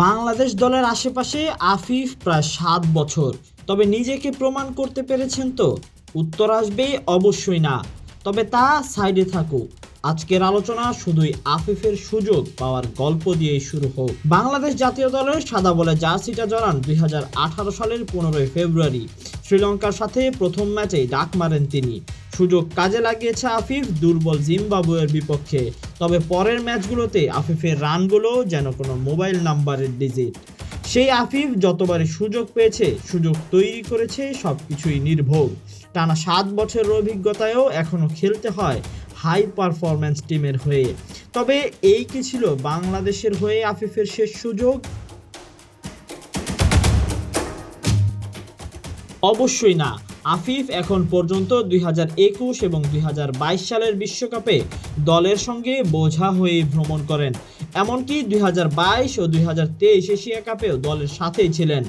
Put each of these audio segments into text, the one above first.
বাংলাদেশ দলের আশেপাশে আফিফ প্রায় ৭ বছর, তবে নিজেকে প্রমাণ করতে পেরেছেন তো? উত্তর আসবে অবশ্যই না। তবে তা সাইডে থাকুক, আজকের আলোচনা শুধুই আফিফের সুযোগ পাওয়ার গল্প দিয়েই শুরু হোক। বাংলাদেশ জাতীয় দলের সাদা বলে জার্সিটা জড়ান 2018 সালের 15 ফেব্রুয়ারি। শ্রীলঙ্কার সাথে প্রথম ম্যাচেই ডাক মারেন তিনি। সুযোগ কাজে লাগিয়েছে আফিফ দুর্বল জিম্বাবুয়ের বিপক্ষে। তবে পরের ম্যাচগুলোতে আফিফের রানগুলো যেন কোনো মোবাইল নাম্বারের ডিজিট। সেই আফিফ যতবারই সুযোগ পেয়েছে, সুযোগ তৈরি করেছে, সবকিছুই নির্ভুল। টানা 7 বছরের অভিজ্ঞতায়ও এখনও খেলতে হয় হাই পারফরম্যান্স টিমের হয়ে। তবে এই কি ছিল বাংলাদেশের হয়ে আফিফের শেষ সুযোগ? অবশ্যই না। আফিফ এখন পর্যন্ত 2021 এবং 2022 সালের বিশ্বকাপে দলের সঙ্গে বোঝা হয়ে ভ্রমণ করেন। এমনকি 2022 ও 2023 এশিয়া কাপেও দলের সাথেই ছিলেন।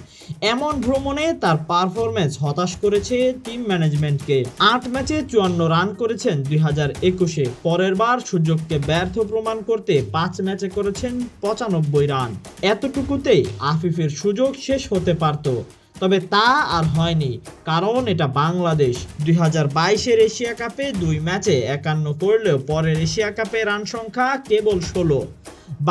এমন ভ্রমণে তার পারফরম্যান্স হতাশ করেছে টিম ম্যানেজমেন্টকে। 8 ম্যাচে 54 রান করেছেন 2021-এ। পরের বার সুযোগকে ব্যর্থ প্রমাণ করতে 5 ম্যাচে করেছেন 95 রান। এতটুকুতেই আফিফের সুযোগ শেষ হতে পারত। তবে তা আর হয়নি, কারণ এটা বাংলাদেশ। 2022-এর এশিয়া কাপে 2 ম্যাচে 51 করলেও পরের এশিয়া কাপে রান সংখ্যা কেবল 16।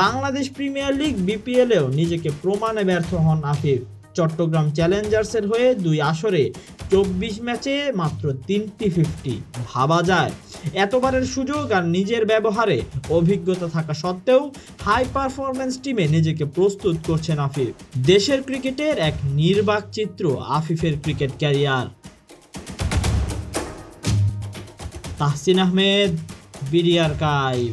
বাংলাদেশ প্রিমিয়ার লিগ বিপিএলেও নিজেকে প্রমাণে ব্যর্থ হন আফিফ। চট্টগ্রাম চ্যালেঞ্জার্সের হয়ে 2 আসরে 24 ম্যাচে মাত্র 3টি 50। ভাবা যায় এতবারের সুযোগ আর নিজের ব্যবহারে অভিজ্ঞতা থাকা সত্ত্বেও হাই পারফরম্যান্স টিমে নিজেকে প্রস্তুত করছেন আফিফ। দেশের ক্রিকেটের এক নির্বাক চিত্র আফিফের cricket career. Tahsin Ahmed, BD archive.